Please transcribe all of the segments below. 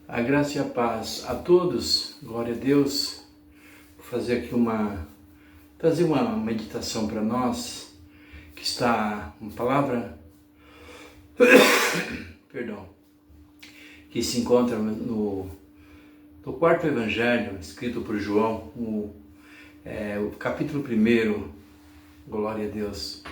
A graça e a paz a todos, glória a Deus. Vou fazer aqui trazer uma meditação para nós, que está uma palavra, perdão, que se encontra no quarto evangelho, escrito por João, o capítulo 1, glória a Deus.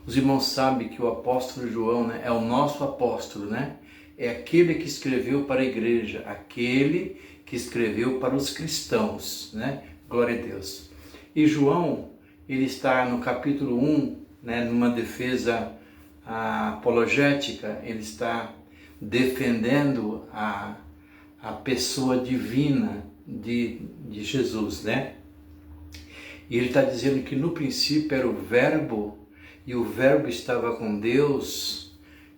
Os irmãos sabem que o apóstolo João, né, é o nosso apóstolo, né? É aquele que escreveu para a igreja, aquele que escreveu para os cristãos, né? Glória a Deus. E João, ele está no capítulo 1, né, numa defesa apologética, ele está defendendo a pessoa divina de Jesus, né? E ele está dizendo que no princípio era o Verbo, e o Verbo estava com Deus,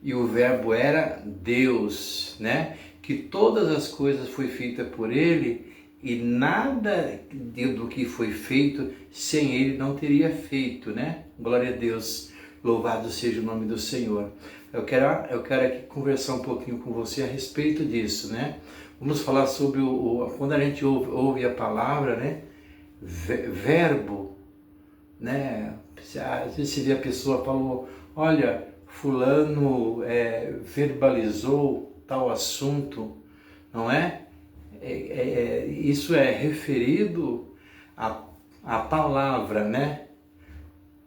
e o Verbo era Deus, né? Que todas as coisas foi feita por Ele, e nada do que foi feito sem Ele não teria feito, né? Glória a Deus, louvado seja o nome do Senhor. Eu quero aqui conversar um pouquinho com você a respeito disso, né? Vamos falar sobre quando a gente ouve a palavra, né? Verbo, né? Às vezes você vê a pessoa falou, olha, fulano verbalizou tal assunto, não é? Isso é referido à palavra, né?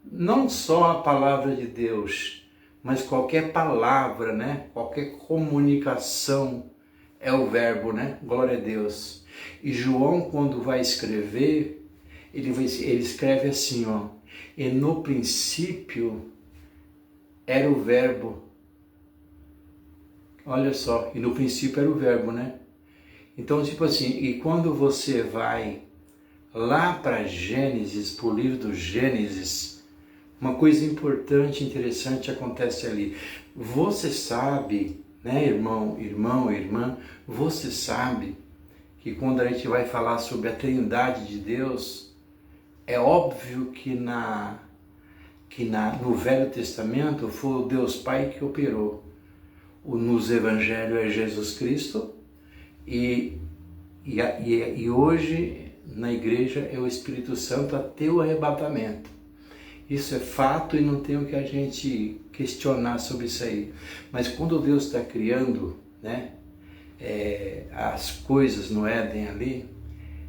Não só a palavra de Deus, mas qualquer palavra, né? Qualquer comunicação é o verbo, né? Glória a Deus. E João, quando vai escrever, ele escreve assim, ó, e no princípio era o verbo. Olha só, e no princípio era o verbo, né? Então, tipo assim, e quando você vai lá para Gênesis, para o livro do Gênesis, uma coisa importante, interessante acontece ali. Você sabe, né, irmão, irmã, você sabe que quando a gente vai falar sobre a Trindade de Deus, é óbvio que no Velho Testamento foi o Deus Pai que operou. Nos Evangelhos é Jesus Cristo e hoje na igreja é o Espírito Santo até o arrebatamento. Isso é fato e não tem o que a gente questionar sobre isso aí. Mas quando Deus está criando, né, as coisas no Éden ali,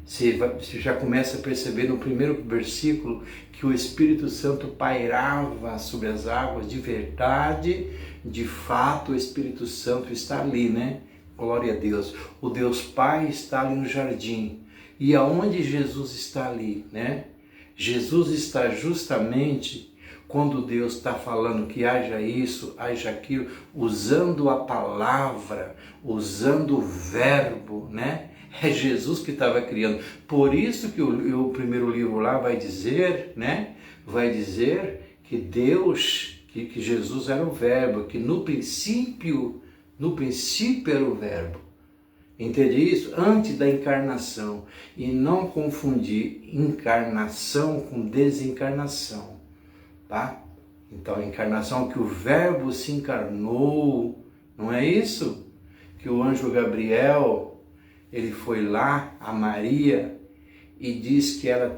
você já começa a perceber no primeiro versículo que o Espírito Santo pairava sobre as águas de verdade, de fato o Espírito Santo está ali, né? Glória a Deus. O Deus Pai está ali no jardim. E aonde Jesus está ali, né? Jesus está justamente quando Deus está falando que haja isso, haja aquilo, usando a palavra, usando o verbo, né? É Jesus que estava criando. Por isso que o primeiro livro lá vai dizer, né? Vai dizer que Deus, que Jesus era o verbo, que no princípio era o verbo. Entende isso? Antes da encarnação. E não confundir encarnação com desencarnação, tá? Então a encarnação que o verbo se encarnou, não é isso? Que o anjo Gabriel, ele foi lá a Maria e diz que ela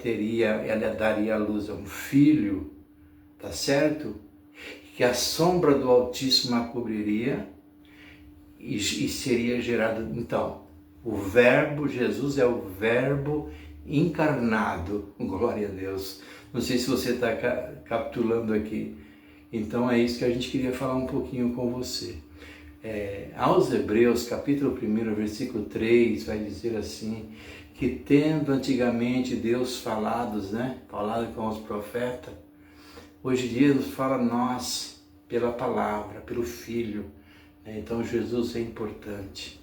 daria à luz a um filho, tá certo? Que a sombra do Altíssimo a cobriria e seria gerado. Então, o verbo, Jesus é o verbo encarnado, glória a Deus. Não sei se você está capitulando aqui. Então é isso que a gente queria falar um pouquinho com você. Aos Hebreus, capítulo 1, versículo 3, vai dizer assim, que tendo antigamente Deus falado com os profetas, hoje em dia nos fala nós, pela palavra, pelo Filho. Então Jesus é importante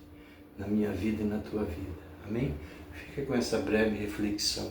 na minha vida e na tua vida. Amém? Fica com essa breve reflexão.